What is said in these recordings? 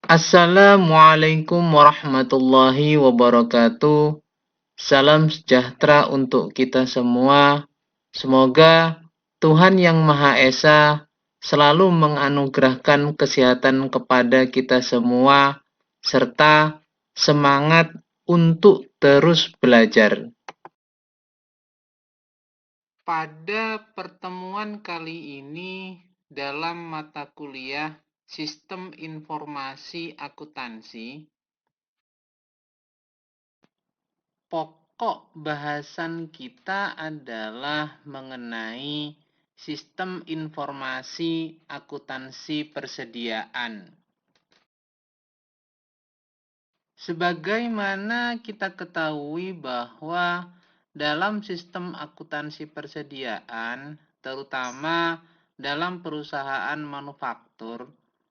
Assalamualaikum warahmatullahi wabarakatuh. Salam sejahtera untuk kita semua. Semoga Tuhan Yang Maha Esa selalu menganugerahkan kesehatan kepada kita semua, serta semangat untuk terus belajar. Pada pertemuan kali ini, dalam mata kuliah Sistem Informasi Akuntansi, pokok bahasan kita adalah mengenai sistem informasi akuntansi persediaan. Sebagaimana kita ketahui bahwa dalam sistem akuntansi persediaan, terutama dalam perusahaan manufaktur,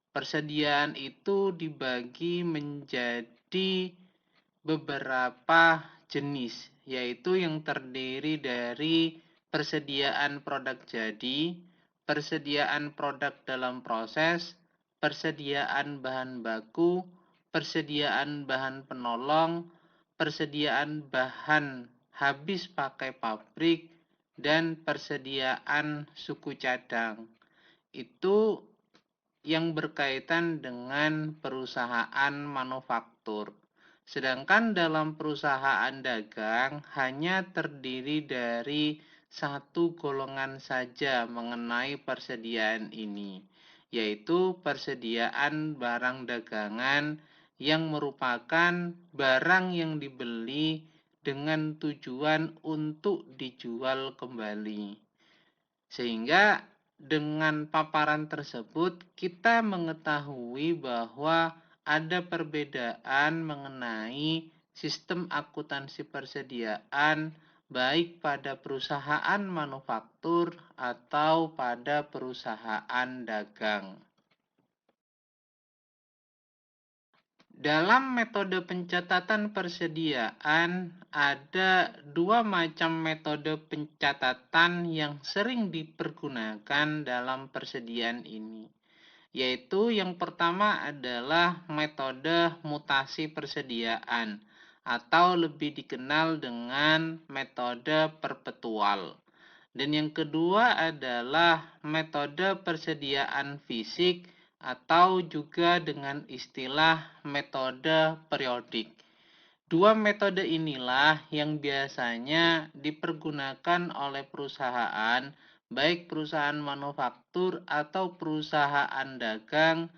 persediaan itu dibagi menjadi beberapa jenis, yaitu yang terdiri dari persediaan produk jadi, persediaan produk dalam proses, persediaan bahan baku, persediaan bahan penolong, persediaan bahan habis pakai pabrik, dan persediaan suku cadang. Itu yang berkaitan dengan perusahaan manufaktur. Sedangkan dalam perusahaan dagang hanya terdiri dari satu golongan saja mengenai persediaan ini, yaitu persediaan barang dagangan yang merupakan barang yang dibeli dengan tujuan untuk dijual kembali. Sehingga dengan paparan tersebut kita mengetahui bahwa ada perbedaan mengenai sistem akuntansi persediaan baik pada perusahaan manufaktur atau pada perusahaan dagang. Dalam metode pencatatan persediaan, ada dua macam metode pencatatan yang sering dipergunakan dalam persediaan ini, yaitu yang pertama adalah metode mutasi persediaan, atau lebih dikenal dengan metode perpetual. Dan yang kedua adalah metode persediaan fisik, atau juga dengan istilah metode periodik. Dua metode inilah yang biasanya dipergunakan oleh perusahaan, baik perusahaan manufaktur atau perusahaan dagang,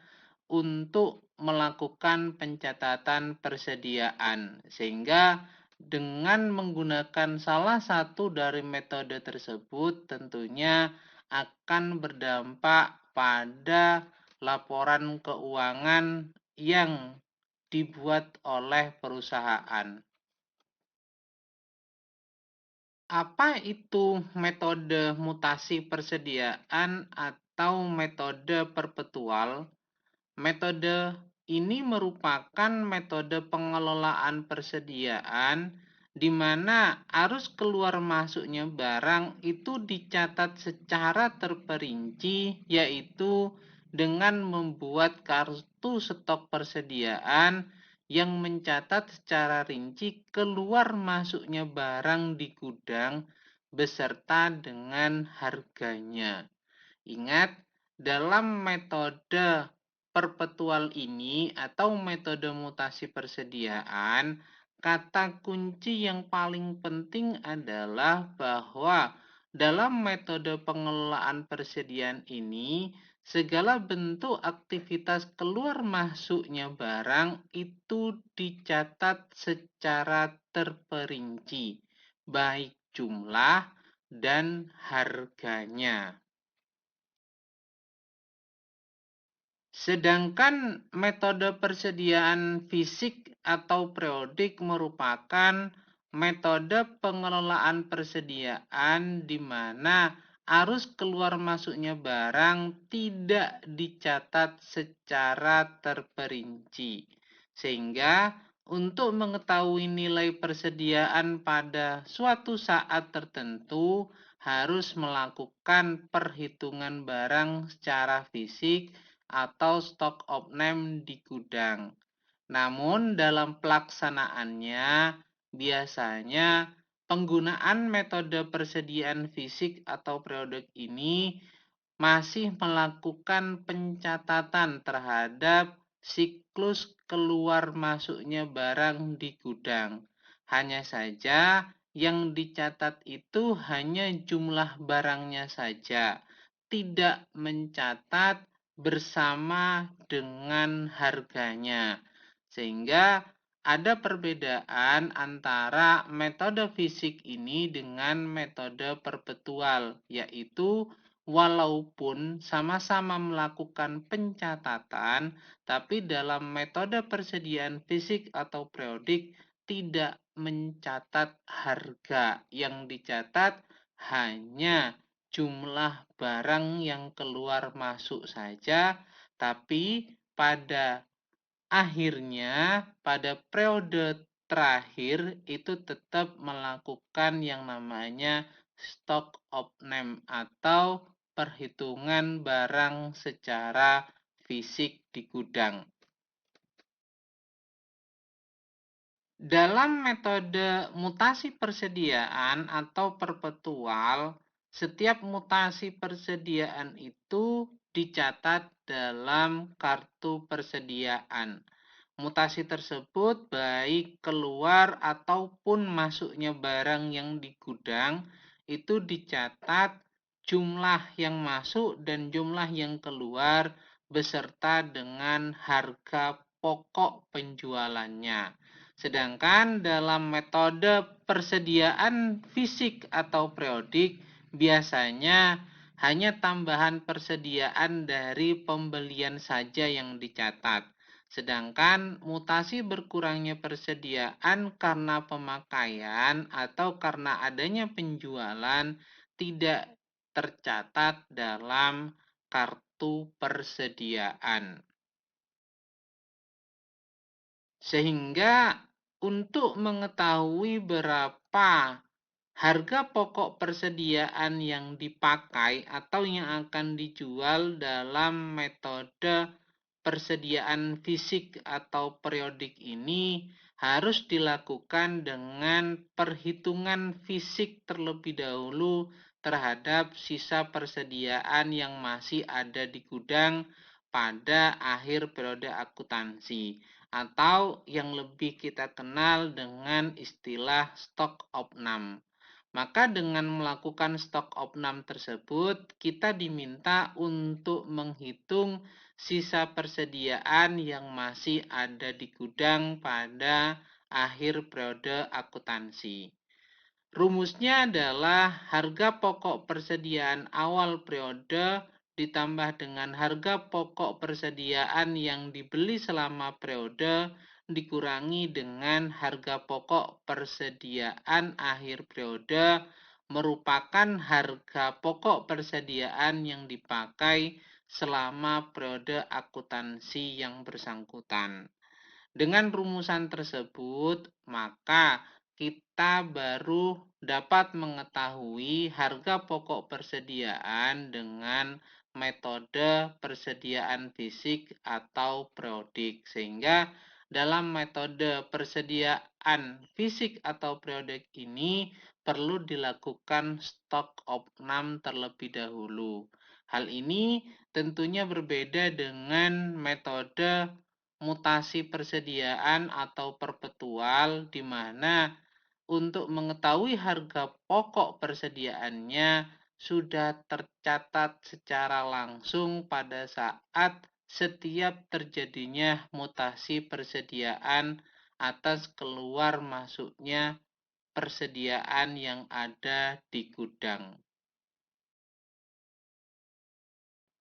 untuk melakukan pencatatan persediaan. Sehingga dengan menggunakan salah satu dari metode tersebut tentunya akan berdampak pada laporan keuangan yang dibuat oleh perusahaan. Apa itu metode mutasi persediaan atau metode perpetual? Metode ini merupakan metode pengelolaan persediaan di mana arus keluar masuknya barang itu dicatat secara terperinci, yaitu dengan membuat kartu stok persediaan yang mencatat secara rinci keluar masuknya barang di gudang beserta dengan harganya. Ingat, dalam metode perpetual ini atau metode mutasi persediaan, kata kunci yang paling penting adalah bahwa dalam metode pengelolaan persediaan ini, segala bentuk aktivitas keluar masuknya barang itu dicatat secara terperinci, baik jumlah dan harganya. Sedangkan metode persediaan fisik atau periodik merupakan metode pengelolaan persediaan di mana arus keluar masuknya barang tidak dicatat secara terperinci. Sehingga untuk mengetahui nilai persediaan pada suatu saat tertentu harus melakukan perhitungan barang secara fisik atau stok of-name di gudang. Namun dalam pelaksanaannya, biasanya penggunaan metode persediaan fisik atau periodik ini masih melakukan pencatatan terhadap siklus keluar masuknya barang di gudang. Hanya saja yang dicatat itu hanya jumlah barangnya saja, tidak mencatat bersama dengan harganya. Sehingga ada perbedaan antara metode fisik ini dengan metode perpetual, yaitu walaupun sama-sama melakukan pencatatan, tapi dalam metode persediaan fisik atau periodik tidak mencatat harga. Yang dicatat hanya jumlah barang yang keluar masuk saja, tapi pada akhirnya pada periode terakhir itu tetap melakukan yang namanya stock of name atau perhitungan barang secara fisik di gudang. Dalam metode mutasi persediaan atau perpetual, setiap mutasi persediaan itu dicatat dalam kartu persediaan. Mutasi tersebut baik keluar ataupun masuknya barang yang di gudang itu dicatat jumlah yang masuk dan jumlah yang keluar beserta dengan harga pokok penjualannya. Sedangkan dalam metode persediaan fisik atau periodik biasanya hanya tambahan persediaan dari pembelian saja yang dicatat. Sedangkan mutasi berkurangnya persediaan karena pemakaian atau karena adanya penjualan tidak tercatat dalam kartu persediaan. Sehingga untuk mengetahui berapa harga pokok persediaan yang dipakai atau yang akan dijual dalam metode persediaan fisik atau periodik ini harus dilakukan dengan perhitungan fisik terlebih dahulu terhadap sisa persediaan yang masih ada di gudang pada akhir periode akuntansi atau yang lebih kita kenal dengan istilah stock of name. Maka dengan melakukan stock of name tersebut, kita diminta untuk menghitung sisa persediaan yang masih ada di gudang pada akhir periode akuntansi. Rumusnya adalah harga pokok persediaan awal periode ditambah dengan harga pokok persediaan yang dibeli selama periode dikurangi dengan harga pokok persediaan akhir periode merupakan harga pokok persediaan yang dipakai selama periode akuntansi yang bersangkutan. Dengan rumusan tersebut, maka kita baru dapat mengetahui harga pokok persediaan dengan metode persediaan fisik atau periodik. Sehingga dalam metode persediaan fisik atau periodik ini perlu dilakukan stock of name terlebih dahulu. Hal ini tentunya berbeda dengan metode mutasi persediaan atau perpetual di mana untuk mengetahui harga pokok persediaannya sudah tercatat secara langsung pada saat setiap terjadinya mutasi persediaan atas keluar masuknya persediaan yang ada di gudang.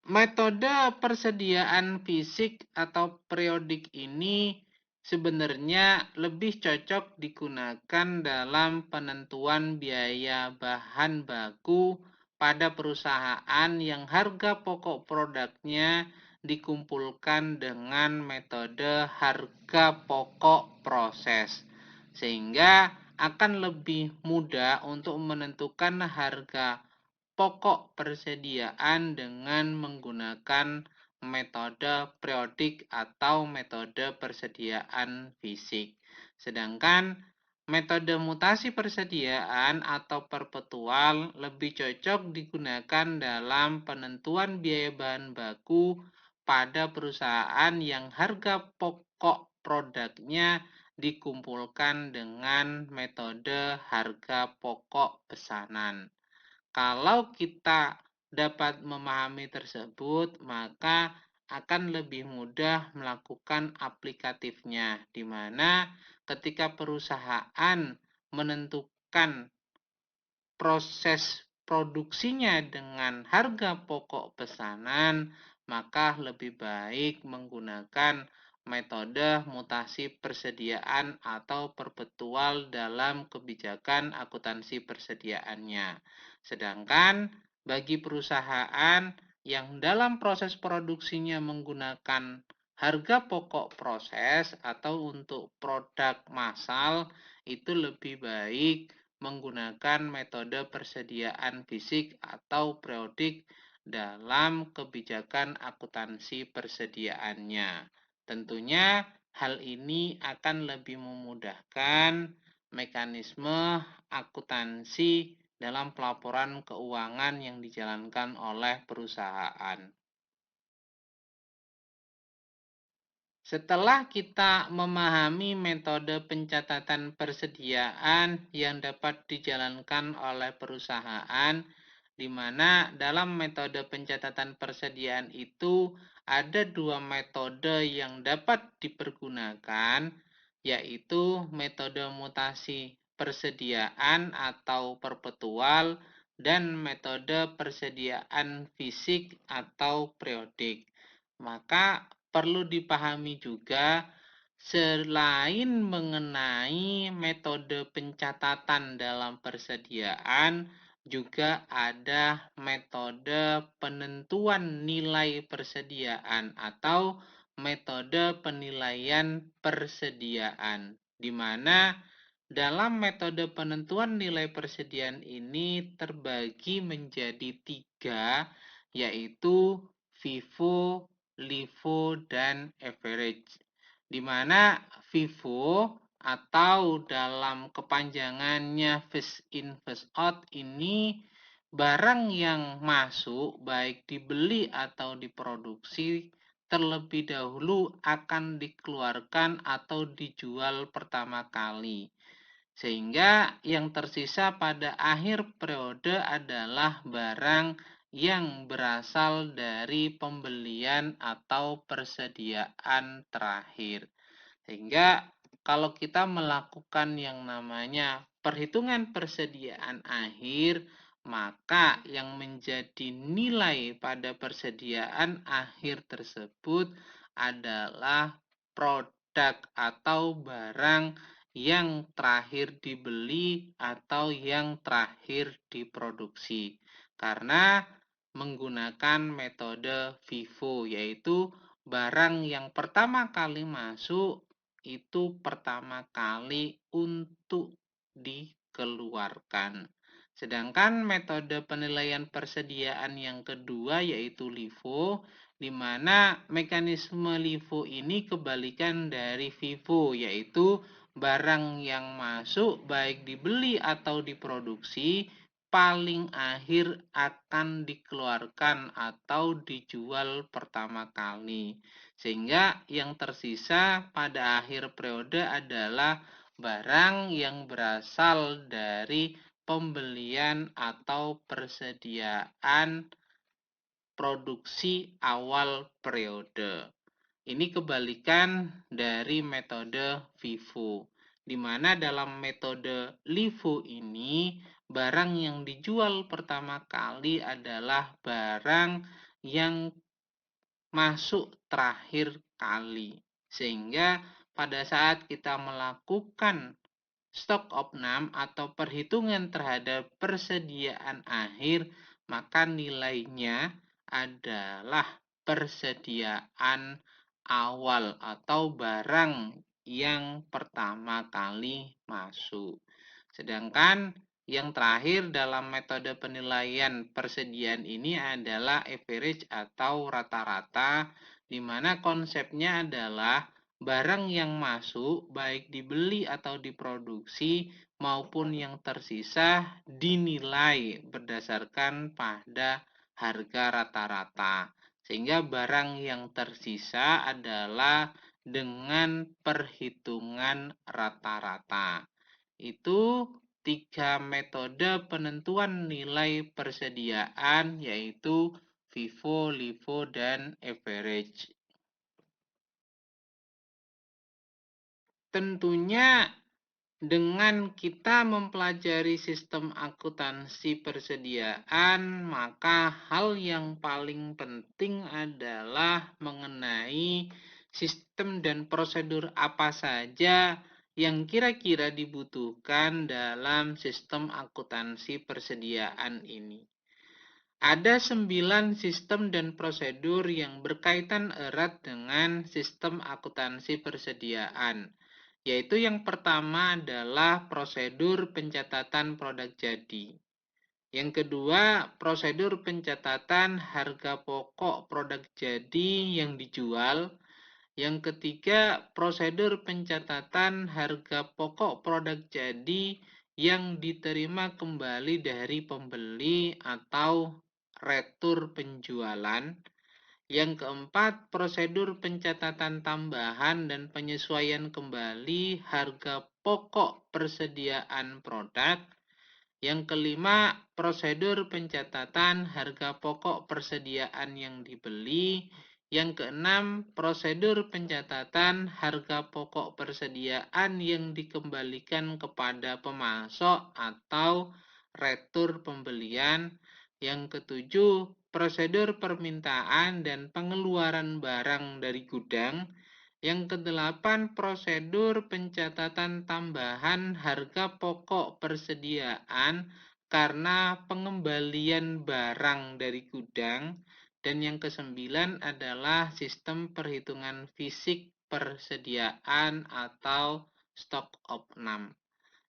Metode persediaan fisik atau periodik ini sebenarnya lebih cocok digunakan dalam penentuan biaya bahan baku pada perusahaan yang harga pokok produknya dikumpulkan dengan metode harga pokok proses. Sehingga akan lebih mudah untuk menentukan harga pokok persediaan dengan menggunakan metode periodik atau metode persediaan fisik. Sedangkan metode mutasi persediaan atau perpetual lebih cocok digunakan dalam penentuan biaya bahan baku pada perusahaan yang harga pokok produknya dikumpulkan dengan metode harga pokok pesanan. Kalau kita dapat memahami tersebut, maka akan lebih mudah melakukan aplikatifnya, di mana ketika perusahaan menentukan proses produksinya dengan harga pokok pesanan, maka lebih baik menggunakan metode mutasi persediaan atau perpetual dalam kebijakan akuntansi persediaannya. Sedangkan bagi perusahaan yang dalam proses produksinya menggunakan harga pokok proses atau untuk produk massal, itu lebih baik menggunakan metode persediaan fisik atau periodik dalam kebijakan akuntansi persediaannya. Tentunya hal ini akan lebih memudahkan mekanisme akuntansi dalam pelaporan keuangan yang dijalankan oleh perusahaan. Setelah kita memahami metode pencatatan persediaan yang dapat dijalankan oleh perusahaan, di mana dalam metode pencatatan persediaan itu ada dua metode yang dapat dipergunakan, yaitu metode mutasi persediaan atau perpetual dan metode persediaan fisik atau periodik. Maka perlu dipahami juga, selain mengenai metode pencatatan dalam persediaan, juga ada metode penentuan nilai persediaan atau metode penilaian persediaan, di mana dalam metode penentuan nilai persediaan ini terbagi menjadi 3, yaitu FIFO, LIFO, dan average. Di mana FIFO atau dalam kepanjangannya first in first out ini barang yang masuk baik dibeli atau diproduksi terlebih dahulu akan dikeluarkan atau dijual pertama kali. Sehingga yang tersisa pada akhir periode adalah barang yang berasal dari pembelian atau persediaan terakhir. Sehingga kalau kita melakukan yang namanya perhitungan persediaan akhir, maka yang menjadi nilai pada persediaan akhir tersebut adalah produk atau barang yang terakhir dibeli atau yang terakhir diproduksi. Karena menggunakan metode FIFO, yaitu barang yang pertama kali masuk itu pertama kali untuk dikeluarkan. Sedangkan metode penilaian persediaan yang kedua yaitu LIFO, di mana mekanisme LIFO ini kebalikan dari FIFO, yaitu barang yang masuk baik dibeli atau diproduksi paling akhir akan dikeluarkan atau dijual pertama kali. Sehingga yang tersisa pada akhir periode adalah barang yang berasal dari pembelian atau persediaan produksi awal periode. Ini kebalikan dari metode FIFO, di mana dalam metode LIFO ini barang yang dijual pertama kali adalah barang yang masuk terakhir kali. Sehingga pada saat kita melakukan stock opnam atau perhitungan terhadap persediaan akhir, maka nilainya adalah persediaan awal atau barang yang pertama kali masuk. Sedangkan Yang terakhir dalam metode penilaian persediaan ini adalah average atau rata-rata, di mana konsepnya adalah barang yang masuk baik dibeli atau diproduksi maupun yang tersisa dinilai berdasarkan pada harga rata-rata. Sehingga barang yang tersisa adalah dengan perhitungan rata-rata. Itu 3 metode penentuan nilai persediaan, yaitu FIFO, LIFO, dan average. Tentunya dengan kita mempelajari sistem akuntansi persediaan, maka hal yang paling penting adalah mengenai sistem dan prosedur apa saja yang kira-kira dibutuhkan dalam sistem akuntansi persediaan ini. Ada 9 sistem dan prosedur yang berkaitan erat dengan sistem akuntansi persediaan, yaitu yang pertama adalah prosedur pencatatan produk jadi. Yang kedua, prosedur pencatatan harga pokok produk jadi yang dijual. Yang ketiga, prosedur pencatatan harga pokok produk jadi yang diterima kembali dari pembeli atau retur penjualan. Yang keempat, prosedur pencatatan tambahan dan penyesuaian kembali harga pokok persediaan produk. Yang kelima, prosedur pencatatan harga pokok persediaan yang dibeli. Yang keenam, prosedur pencatatan harga pokok persediaan yang dikembalikan kepada pemasok atau retur pembelian. Yang ketujuh, prosedur permintaan dan pengeluaran barang dari gudang. Yang kedelapan, prosedur pencatatan tambahan harga pokok persediaan karena pengembalian barang dari gudang. Dan yang kesembilan adalah sistem perhitungan fisik persediaan atau stock of name.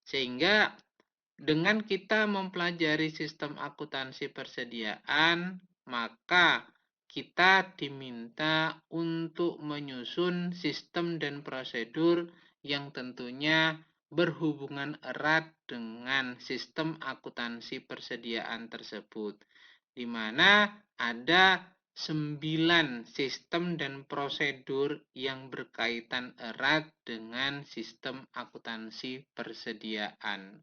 Sehingga dengan kita mempelajari sistem akuntansi persediaan, maka kita diminta untuk menyusun sistem dan prosedur yang tentunya berhubungan erat dengan sistem akuntansi persediaan tersebut, di mana ada 9 sistem dan prosedur yang berkaitan erat dengan sistem akuntansi persediaan.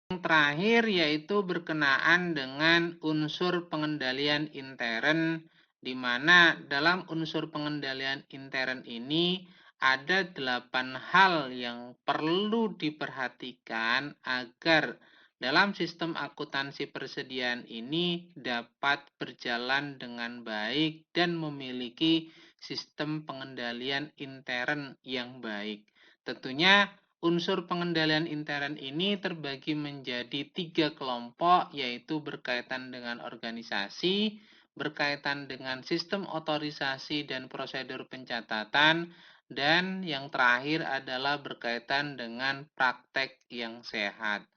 Yang terakhir yaitu berkenaan dengan unsur pengendalian intern, di mana dalam unsur pengendalian intern ini ada 8 hal yang perlu diperhatikan agar dalam sistem akuntansi persediaan ini dapat berjalan dengan baik dan memiliki sistem pengendalian intern yang baik. Tentunya unsur pengendalian intern ini terbagi menjadi 3 kelompok, yaitu berkaitan dengan organisasi, berkaitan dengan sistem otorisasi dan prosedur pencatatan, dan yang terakhir adalah berkaitan dengan praktek yang sehat.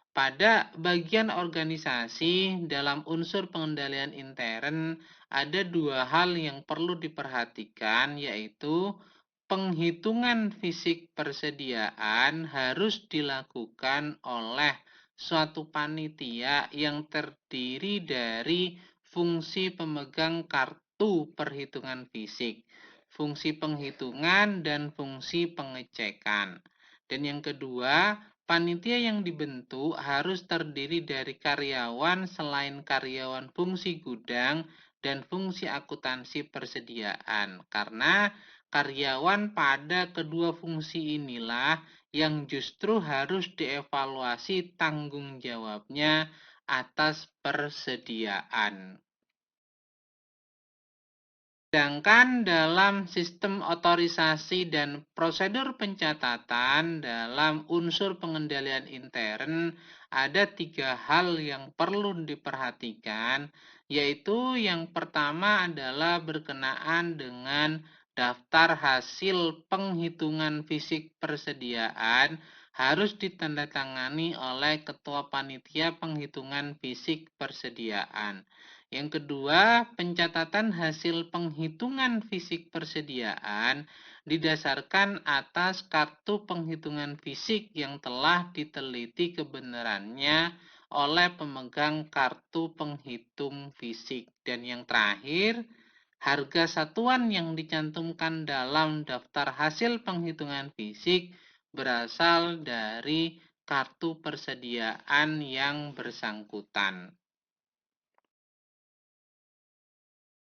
Pada bagian organisasi, dalam unsur pengendalian intern, ada 2 hal yang perlu diperhatikan, yaitu penghitungan fisik persediaan harus dilakukan oleh suatu panitia yang terdiri dari fungsi pemegang kartu perhitungan fisik, fungsi penghitungan, dan fungsi pengecekan. Dan yang kedua, panitia yang dibentuk harus terdiri dari karyawan selain karyawan fungsi gudang dan fungsi akuntansi persediaan, karena karyawan pada kedua fungsi inilah yang justru harus dievaluasi tanggung jawabnya atas persediaan. Sedangkan dalam sistem otorisasi dan prosedur pencatatan dalam unsur pengendalian intern ada 3 hal yang perlu diperhatikan, yaitu yang pertama adalah berkenaan dengan daftar hasil penghitungan fisik persediaan harus ditandatangani oleh Ketua Panitia Penghitungan Fisik Persediaan. Yang kedua, pencatatan hasil penghitungan fisik persediaan didasarkan atas kartu penghitungan fisik yang telah diteliti kebenarannya oleh pemegang kartu penghitung fisik. Dan yang terakhir, harga satuan yang dicantumkan dalam daftar hasil penghitungan fisik berasal dari kartu persediaan yang bersangkutan.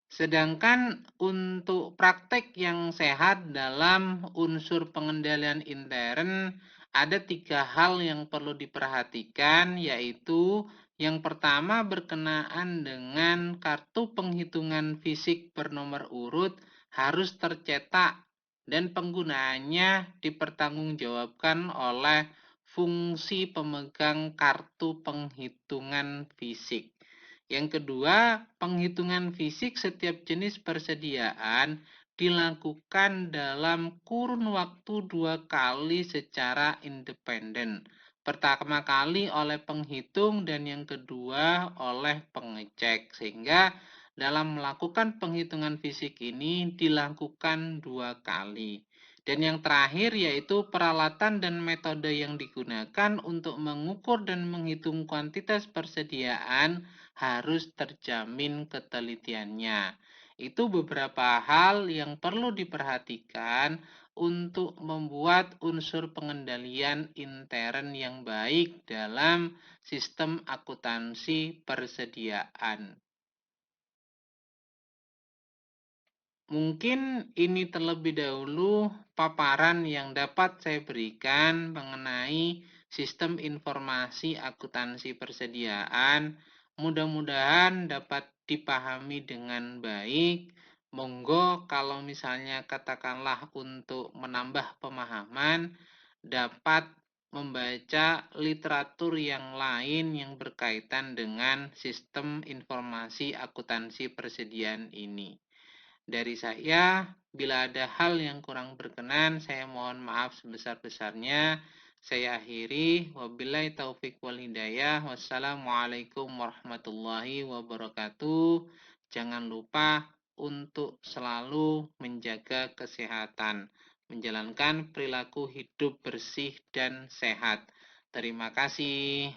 Sedangkan untuk praktek yang sehat dalam unsur pengendalian intern, ada 3 hal yang perlu diperhatikan, yaitu yang pertama berkenaan dengan kartu penghitungan fisik bernomor urut harus tercetak dan penggunaannya dipertanggungjawabkan oleh fungsi pemegang kartu penghitungan fisik. Yang kedua, penghitungan fisik setiap jenis persediaan dilakukan dalam kurun waktu 2 kali secara independen. Pertama kali oleh penghitung dan yang kedua oleh pengecek. Sehingga dalam melakukan penghitungan fisik ini dilakukan 2 kali. Dan yang terakhir yaitu peralatan dan metode yang digunakan untuk mengukur dan menghitung kuantitas persediaan harus terjamin ketelitiannya. Itu beberapa hal yang perlu diperhatikan untuk membuat unsur pengendalian intern yang baik dalam sistem akuntansi persediaan. Mungkin ini terlebih dahulu paparan yang dapat saya berikan mengenai sistem informasi akuntansi persediaan. Mudah-mudahan dapat dipahami dengan baik. Monggo kalau misalnya katakanlah untuk menambah pemahaman, dapat membaca literatur yang lain yang berkaitan dengan sistem informasi akuntansi persediaan ini. Dari saya, bila ada hal yang kurang berkenan, saya mohon maaf sebesar-besarnya. Saya akhiri, wabillahi taufik wal hidayah. Wassalamualaikum warahmatullahi wabarakatuh. Jangan lupa untuk selalu menjaga kesehatan, menjalankan perilaku hidup bersih dan sehat. Terima kasih.